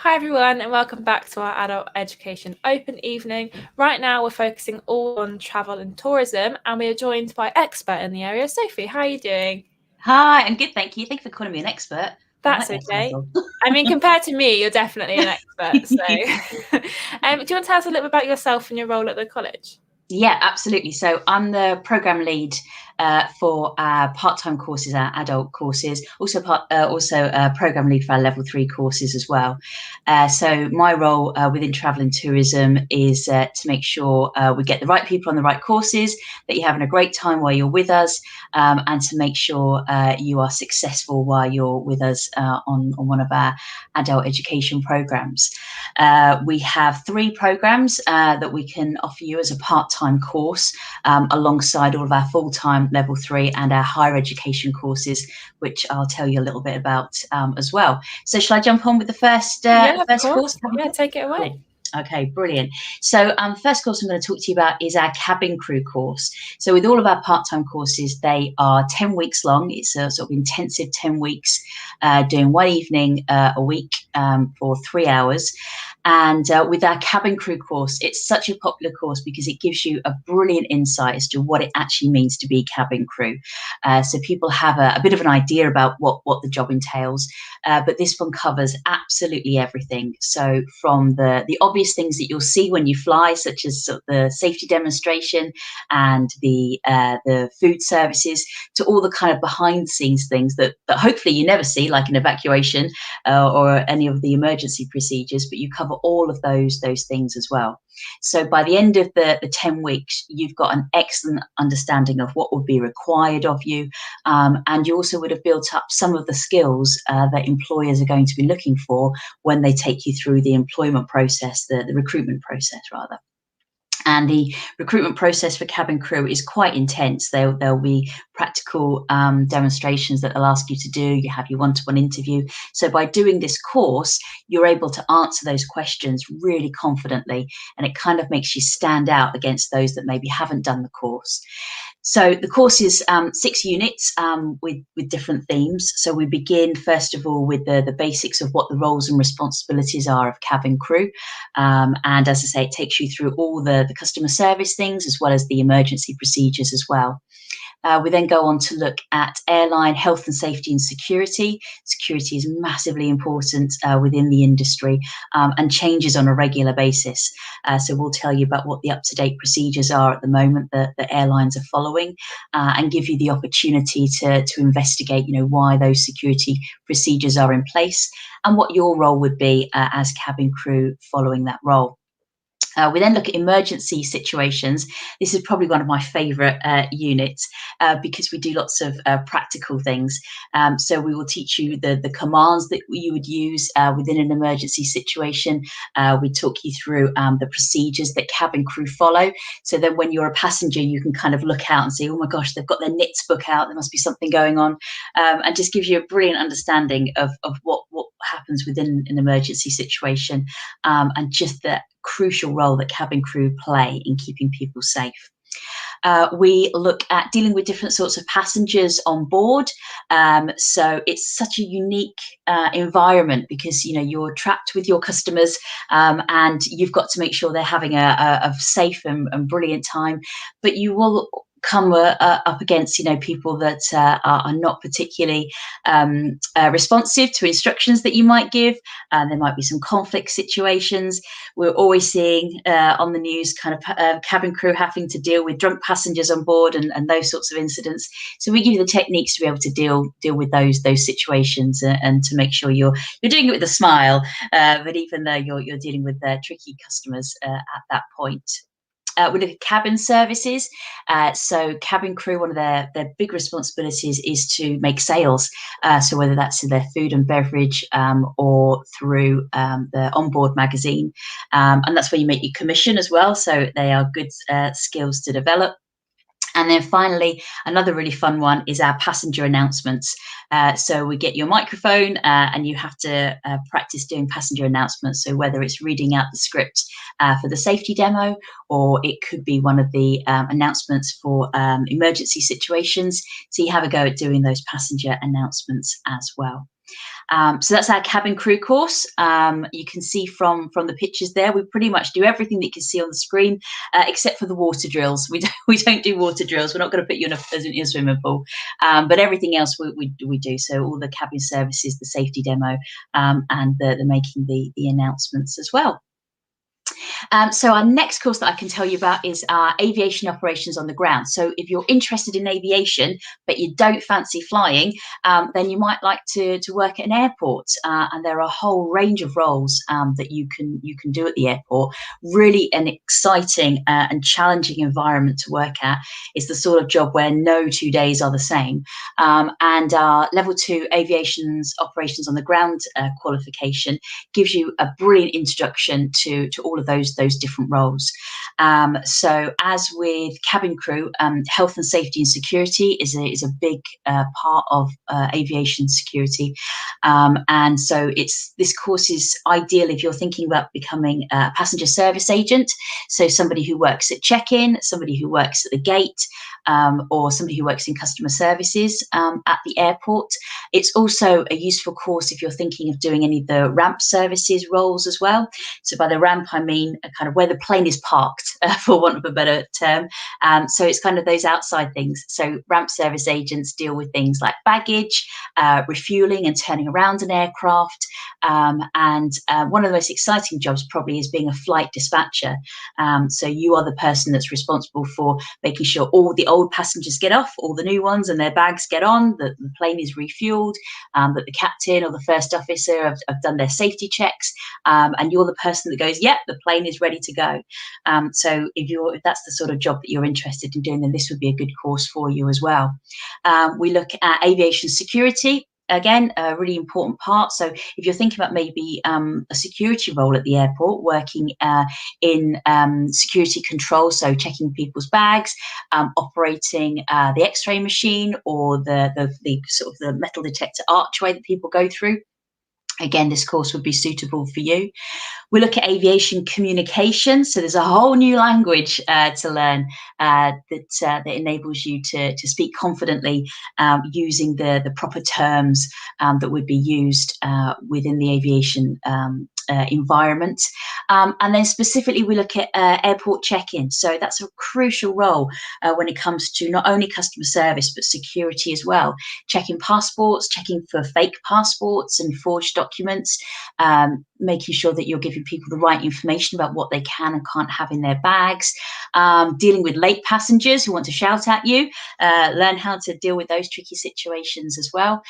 Hi everyone and welcome back to our Adult Education Open Evening. Right now we're focusing all on travel and tourism and we are joined by expert in the area, Sophie. How are you doing? Hi, I'm good, thank you. Thank you for calling me an expert. I like That's that okay. title. I mean, compared to me, you're definitely an expert. So do you want to tell us a little bit about yourself and your role at the college? Yeah, absolutely. So I'm the program lead for our part-time courses, our adult courses, also program lead for our level 3 courses as well. So my role within travel and tourism is to make sure we get the right people on the right courses, that you're having a great time while you're with us, and to make sure you are successful while you're with us on one of our adult education programs. We have 3 programs that we can offer you as a part-time course alongside all of our full-time level 3 and our higher education courses, which I'll tell you a little bit about as well. So shall I jump on with the first Yeah, of course? course. Yeah, take it away. Cool. Okay, brilliant. So first course I'm going to talk to you about is our cabin crew course. So with all of our part-time courses, they are 10 weeks long. It's a sort of intensive 10 weeks, doing one evening a week for 3 hours. And with our cabin crew course, it's such a popular course because it gives you a brilliant insight as to what it actually means to be cabin crew. So people have a bit of an idea about what the job entails, but this one covers absolutely everything. So from the obvious things that you'll see when you fly, such as sort of the safety demonstration and the food services, to all the kind of behind the scenes things that hopefully you never see, like an evacuation or any of the emergency procedures, but you cover all of those things as well. So by the end of the 10 weeks, you've got an excellent understanding of what would be required of you, and you also would have built up some of the skills that employers are going to be looking for when they take you through the employment process, the recruitment process rather. And the recruitment process for cabin crew is quite intense. There'll be practical demonstrations that they'll ask you to do. You have your one-to-one interview. So by doing this course, you're able to answer those questions really confidently, and it kind of makes you stand out against those that maybe haven't done the course. So the course is 6 units with different themes. So we begin first of all with the basics of what the roles and responsibilities are of cabin crew. And as I say, it takes you through all the customer service things as well as the emergency procedures as well. We then go on to look at airline health and safety and security. Security is massively important within the industry and changes on a regular basis. So we'll tell you about what the up-to-date procedures are at the moment that the airlines are following, and give you the opportunity to investigate, why those security procedures are in place and what your role would be as cabin crew following that role. We then look at emergency situations. This is probably one of my favourite units because we do lots of practical things. So we will teach you the commands that you would use within an emergency situation. We talk you through the procedures that cabin crew follow. So then when you're a passenger, you can kind of look out and see, oh my gosh, they've got their NITS book out. There must be something going on. And just gives you a brilliant understanding of what happens within an emergency situation, and just the crucial role that cabin crew play in keeping people safe. We look at dealing with different sorts of passengers on board. So it's such a unique environment because you're trapped with your customers, and you've got to make sure they're having a safe and brilliant time. But you will come up against people that are not particularly responsive to instructions that you might give, and there might be some conflict situations. We're always seeing on the news kind of cabin crew having to deal with drunk passengers on board and those sorts of incidents. So we give you the techniques to be able to deal with those situations, and to make sure you're doing it with a smile, but even though you're dealing with tricky customers at that point. We look at cabin services. So cabin crew, one of their big responsibilities is to make sales. So whether that's in their food and beverage, or through the onboard magazine. And that's where you make your commission as well. So they are good skills to develop. And then finally, another really fun one is our passenger announcements. So we get your microphone and you have to practice doing passenger announcements. So whether it's reading out the script for the safety demo, or it could be one of the announcements for emergency situations. So you have a go at doing those passenger announcements as well. So that's our cabin crew course. You can see from the pictures there, we pretty much do everything that you can see on the screen, except for the water drills. We don't do water drills. We're not going to put you in a swimming pool, but everything else we do. So all the cabin services, the safety demo, and the making the announcements as well. So our next course that I can tell you about is our aviation operations on the ground. So if you're interested in aviation, but you don't fancy flying, then you might like to work at an airport. And there are a whole range of roles that you can do at the airport. Really an exciting and challenging environment to work at. It's the sort of job where no 2 days are the same. And our level 2 aviation's operations on the ground qualification gives you a brilliant introduction to all of those different roles. So as with cabin crew, health and safety and security is a big part of aviation security. And so this course is ideal if you're thinking about becoming a passenger service agent. So somebody who works at check-in, somebody who works at the gate, or somebody who works in customer services at the airport. It's also a useful course if you're thinking of doing any of the ramp services roles as well. So by the ramp, I mean kind of where the plane is parked, for want of a better term. So it's kind of those outside things. So ramp service agents deal with things like baggage, refueling and turning around an aircraft. And one of the most exciting jobs probably is being a flight dispatcher. So you are the person that's responsible for making sure all the old passengers get off, all the new ones and their bags get on, that the plane is refueled, that the captain or the first officer have done their safety checks, and you're the person that goes, yep, the plane is ready to go. So if that's the sort of job that you're interested in doing, then this would be a good course for you as well. We look at aviation security. Again, a really important part. So if you're thinking about maybe a security role at the airport, working in security control, so checking people's bags, operating the X-ray machine or the sort of the metal detector archway that people go through, again, this course would be suitable for you. We look at aviation communication. So there's a whole new language to learn that enables you to speak confidently using the proper terms that would be used within the aviation environment. And then specifically, we look at airport check-in. So that's a crucial role when it comes to not only customer service, but security as well. Checking passports, checking for fake passports and forged documents, making sure that you're giving people the right information about what they can and can't have in their bags, dealing with late passengers who want to shout at you, learn how to deal with those tricky situations as well.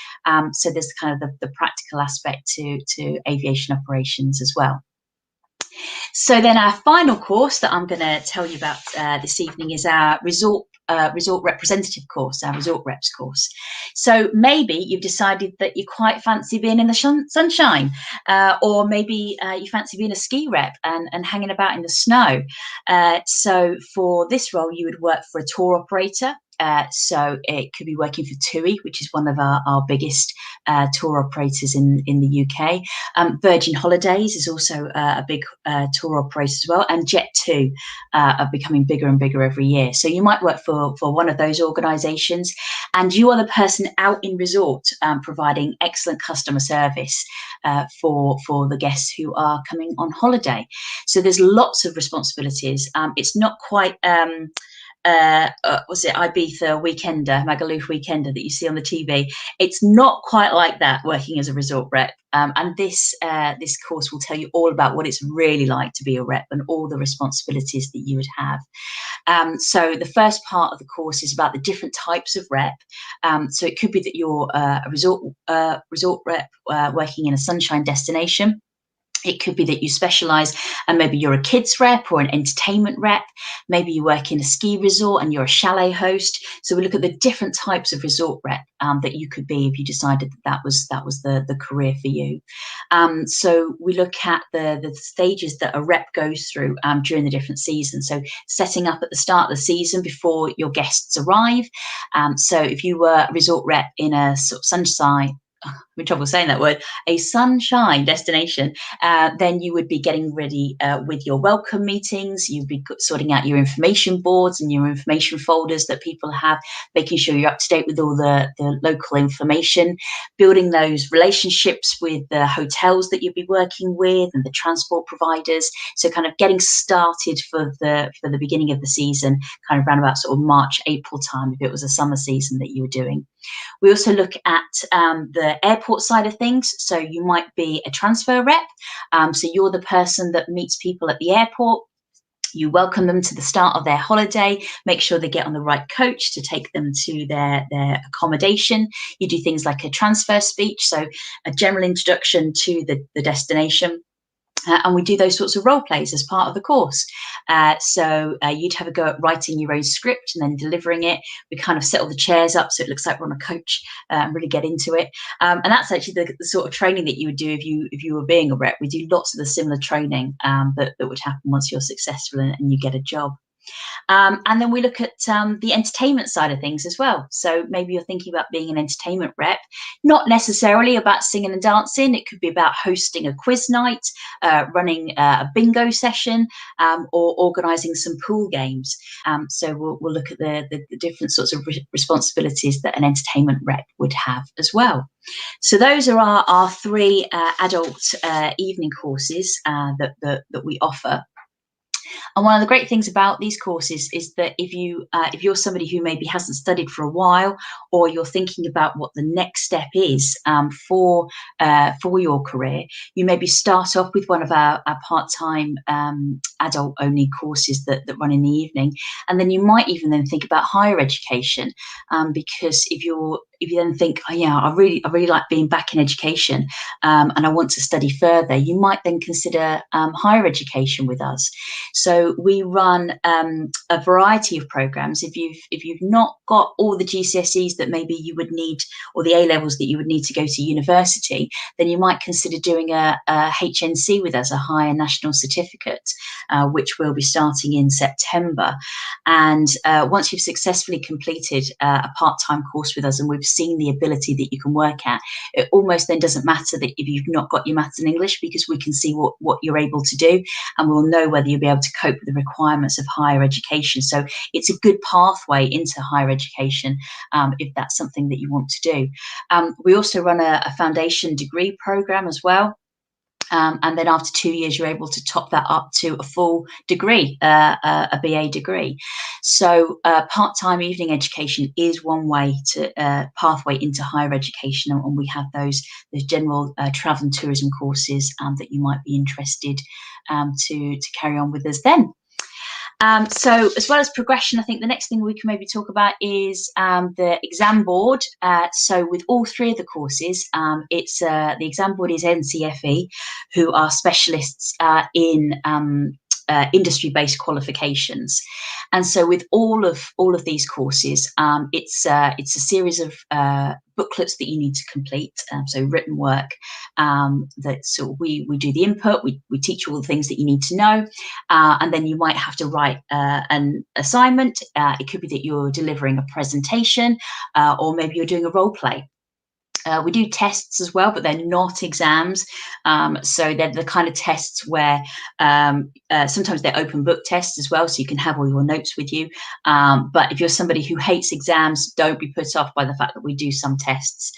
So there's kind of the practical aspect to aviation operations as well. So then our final course that I'm going to tell you about this evening is our resort representative course, our resort reps course. So maybe you've decided that you quite fancy being in the sunshine, or maybe you fancy being a ski rep and hanging about in the snow. So for this role, you would work for a tour operator. So it could be working for TUI, which is one of our biggest tour operators in the UK. Virgin Holidays is also a big tour operator as well, and Jet2 are becoming bigger and bigger every year. So you might work for one of those organisations, and you are the person out in resort providing excellent customer service for the guests who are coming on holiday. So there's lots of responsibilities. It's not quite was it Ibiza Weekender, Magaluf Weekender that you see on the TV? It's not quite like that working as a resort rep. And this course will tell you all about what it's really like to be a rep and all the responsibilities that you would have. So the first part of the course is about the different types of rep. So it could be that you're a resort rep working in a sunshine destination. It could be that you specialise and maybe you're a kids rep or an entertainment rep. Maybe you work in a ski resort and you're a chalet host. So we look at the different types of resort rep that you could be if you decided that was the career for you. So we look at the stages that a rep goes through during the different seasons. So setting up at the start of the season before your guests arrive. So if you were a resort rep in a sort of having trouble saying that word, a sunshine destination, then you would be getting ready with your welcome meetings. You'd be sorting out your information boards and your information folders that people have, making sure you're up to date with all the local information, building those relationships with the hotels that you'll be working with and the transport providers. So kind of getting started for the beginning of the season, kind of around about sort of March, April time, if it was a summer season that you were doing. We also look at the airport side of things. So you might be a transfer rep. So you're the person that meets people at the airport. You welcome them to the start of their holiday, make sure they get on the right coach to take them to their accommodation. You do things like a transfer speech, so a general introduction to the destination. And we do those sorts of role plays as part of the course. So you'd have a go at writing your own script and then delivering it. We kind of set all the chairs up so it looks like we're on a coach and really get into it. And that's actually the sort of training that you would do if you were being a rep. We do lots of the similar training that would happen once you're successful and you get a job. And then we look at the entertainment side of things as well. So maybe you're thinking about being an entertainment rep, not necessarily about singing and dancing. It could be about hosting a quiz night, running a bingo session, or organising some pool games. So we'll look at the different sorts of responsibilities that an entertainment rep would have as well. So those are our three adult evening courses that we offer. And one of the great things about these courses is that if you're somebody who maybe hasn't studied for a while, or you're thinking about what the next step is for your career, you maybe start off with one of our part-time adult-only courses that run in the evening, and then you might even then think about higher education, because if you then think, oh yeah, I really like being back in education, and I want to study further, you might then consider higher education with us. So we run a variety of programs. If you've not got all the GCSEs that maybe you would need, or the A levels that you would need to go to university, then you might consider doing a HNC with us, a Higher National Certificate, which will be starting in September. And once you've successfully completed a part-time course with us, and we've seen the ability that you can work at, it almost then doesn't matter that if you've not got your maths and English, because we can see what you're able to do, and we'll know whether you'll be able to cope with the requirements of higher education. So it's a good pathway into higher education if that's something that you want to do. We also run a foundation degree program as well. And then after 2 years, you're able to top that up to a full degree, a BA degree. So part-time evening education is one way to pathway into higher education, and we have those general travel and tourism courses that you might be interested to carry on with us then. So as well as progression, I think the next thing we can maybe talk about is the exam board. So with all three of the courses, it's the exam board is NCFE, who are specialists in industry-based qualifications. And so with all of these courses, it's a series of booklets that you need to complete, so written work. So we do the input, we teach you all the things that you need to know, and then you might have to write an assignment. It could be that you're delivering a presentation, or maybe you're doing a role play. We do tests as well, but they're not exams. So they're the kind of tests where sometimes they're open book tests as well, so you can have all your notes with you. But if you're somebody who hates exams, don't be put off by the fact that we do some tests.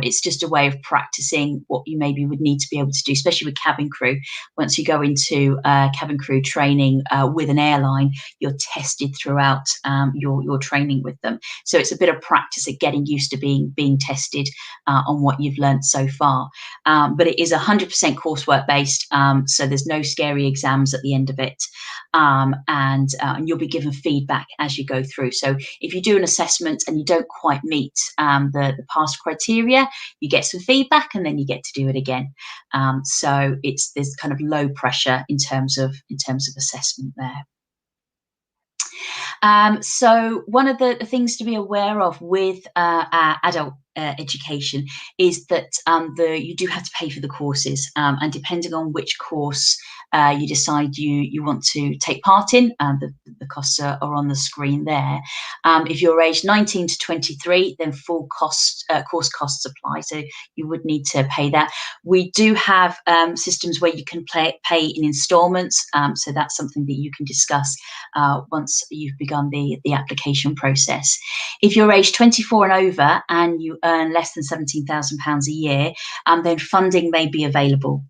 It's just a way of practicing what you maybe would need to be able to do, especially with cabin crew. Once you go into cabin crew training with an airline, you're tested throughout your training with them. So it's a bit of practice at getting used to being tested on what you've learned so far. But it is 100% coursework based, so there's no scary exams at the end of it. And you'll be given feedback as you go through. So if you do an assessment and you don't quite meet the past criteria, you get some feedback and then you get to do it again. So there's kind of low pressure in terms of assessment there. So one of the things to be aware of with our adult education is that you do have to pay for the courses, and depending on which course you decide you want to take part in, the costs are on the screen there. If you're aged 19 to 23, then full course costs apply, so you would need to pay that. We do have systems where you can pay in instalments, so that's something that you can discuss once you've begun the application process. If you're aged 24 and over and you earn less than £17,000 a year, then funding may be available.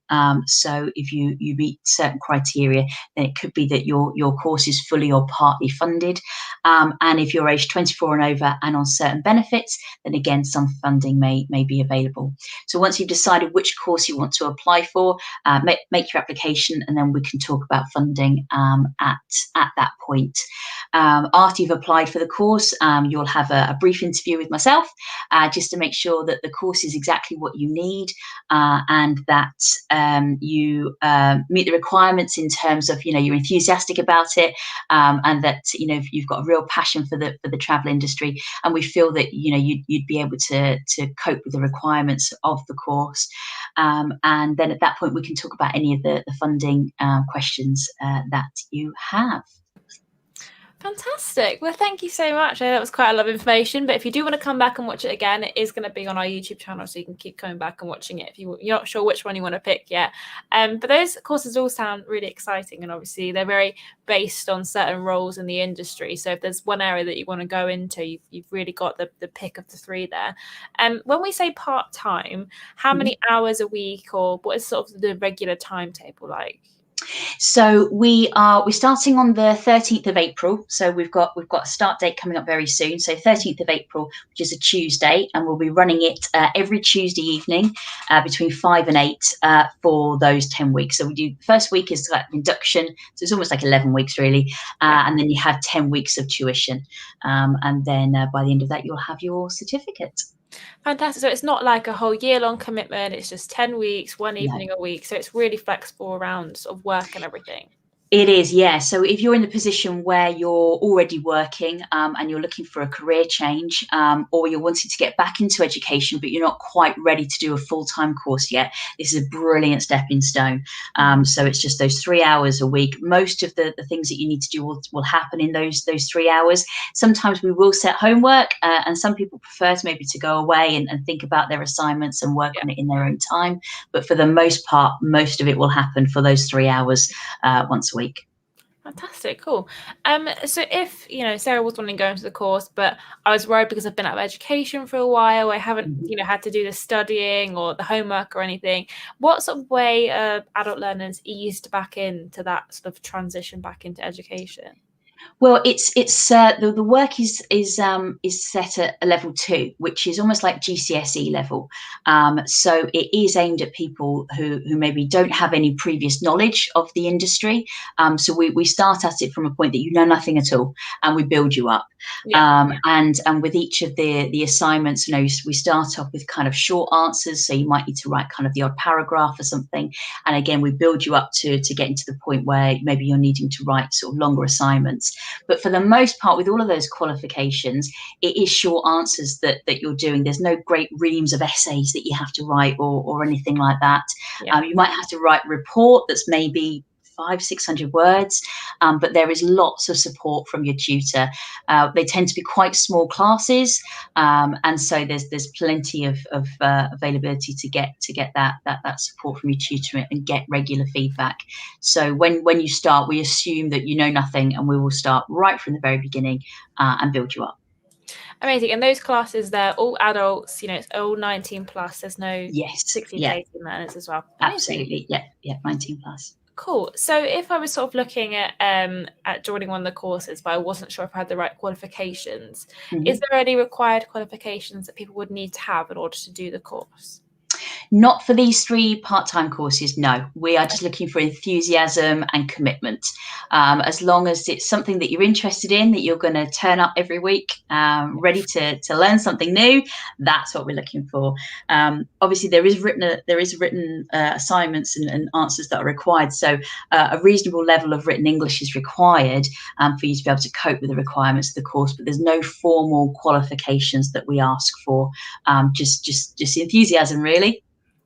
So if you meet certain criteria, then it could be that your course is fully or partly funded. And if you're aged 24 and over and on certain benefits, then again, some funding may be available. So once you've decided which course you want to apply for, make your application, and then we can talk about funding at that point. After you've applied for the course, you'll have a brief interview with myself, just to make sure that the course is exactly what you need, and that you meet the requirements in terms of, you're enthusiastic about it, and that you've got a real passion for the travel industry, and we feel that you'd be able to cope with the requirements of the course. And then at that point we can talk about any of the funding questions that you have. Fantastic. Well, thank you so much. I know that was quite a lot of information, but if you do want to come back and watch it again, it is going to be on our YouTube channel, so you can keep coming back and watching it if you're not sure which one you want to pick yet. But those courses all sound really exciting, and obviously they're very based on certain roles in the industry. So if there's one area that you want to go into, you've really got the pick of the three there. When we say part-time, how many hours a week, or what is sort of the regular timetable like? So we're starting on the 13th of April. So we've got a start date coming up very soon. So 13th of April, which is a Tuesday, and we'll be running it every Tuesday evening between 5 and 8 for those 10 weeks. So we do, the first week is like induction, so it's almost like 11 weeks really, and then you have 10 weeks of tuition, and then by the end of that you'll have your certificate. Fantastic. So it's not like a whole year-long commitment. It's just 10 weeks, one evening a week. So it's really flexible around sort of work and everything. It is, yeah. So if you're in the position where you're already working, and you're looking for a career change, or you're wanting to get back into education, but you're not quite ready to do a full-time course yet, this is a brilliant stepping stone. So it's just those 3 hours a week. Most of the things that you need to do will happen in those 3 hours. Sometimes we will set homework, and some people prefer to maybe to go away and think about their assignments and work on it in their own time. But for the most part, most of it will happen for those 3 hours once a week. Fantastic, cool. So if Sarah was wanting to go into the course, but I was worried because I've been out of education for a while, I haven't had to do the studying or the homework or anything. What sort of way adult learners eased back into that sort of transition back into education? Well, it's the work is set at a level 2, which is almost like GCSE level. So it is aimed at people who maybe don't have any previous knowledge of the industry. So we start at it from a point that you know nothing at all, and we build you up. And with each of the assignments, we start off with kind of short answers. So you might need to write kind of the odd paragraph or something, and again we build you up to get into the point where maybe you're needing to write sort of longer assignments. But for the most part, with all of those qualifications, it is short answers that you're doing. There's no great reams of essays that you have to write or anything like that. You might have to write a report that's maybe 500-600 words, but there is lots of support from your tutor. They tend to be quite small classes, and so there's plenty of availability to get that support from your tutor and get regular feedback. So when you start, we assume that you know nothing, and we will start right from the very beginning and build you up. Amazing. And those classes, they're all adults, it's all 19 plus. There's no 16 to 18 learners as well. Amazing. Absolutely. Yeah, 19 plus. Cool. So if I was sort of looking at joining one of the courses, but I wasn't sure if I had the right qualifications, is there any required qualifications that people would need to have in order to do the course? Not for these 3 part-time courses, no. We are just looking for enthusiasm and commitment. As long as it's something that you're interested in, that you're going to turn up every week, ready to learn something new, that's what we're looking for. Obviously, there is written assignments and answers that are required, so a reasonable level of written English is required for you to be able to cope with the requirements of the course, but there's no formal qualifications that we ask for. Just enthusiasm, really.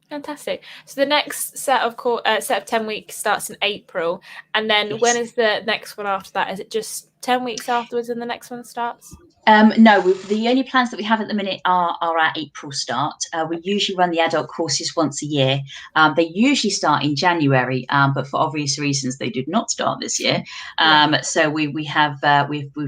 Fantastic. So the next set of 10 weeks starts in April, and then Yes. when is the next one after that? Is it just 10 weeks afterwards and the next one starts? No, the only plans that we have at the minute are our April start. We usually run the adult courses once a year. They usually start in January, but for obvious reasons, they did not start this year. So we've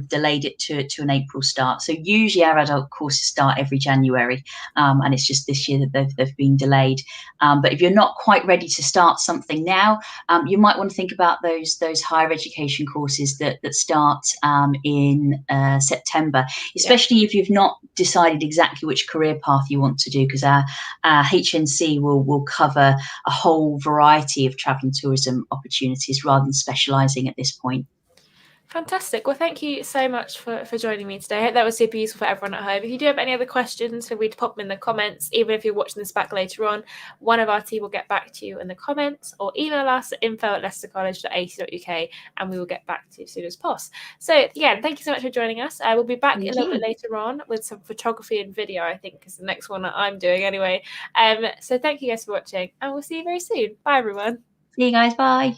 delayed it to an April start. So usually our adult courses start every January, and it's just this year that they've been delayed. But if you're not quite ready to start something now, you might want to think about those higher education courses that start in September. Especially if you've not decided exactly which career path you want to do, because our HNC will cover a whole variety of travel and tourism opportunities rather than specialising at this point. Fantastic. Well, thank you so much for joining me today. I hope that was super useful for everyone at home. If you do have any other questions, feel free to pop them in the comments. Even if you're watching this back later on, one of our team will get back to you in the comments, or email us at info@leicestercollege.ac.uk and we will get back to you as soon as possible. So again, thank you so much for joining us. We'll be back a little bit later on with some photography and video, I think is the next one that I'm doing anyway. So thank you guys for watching, and we'll see you very soon. Bye everyone. See you guys. Bye.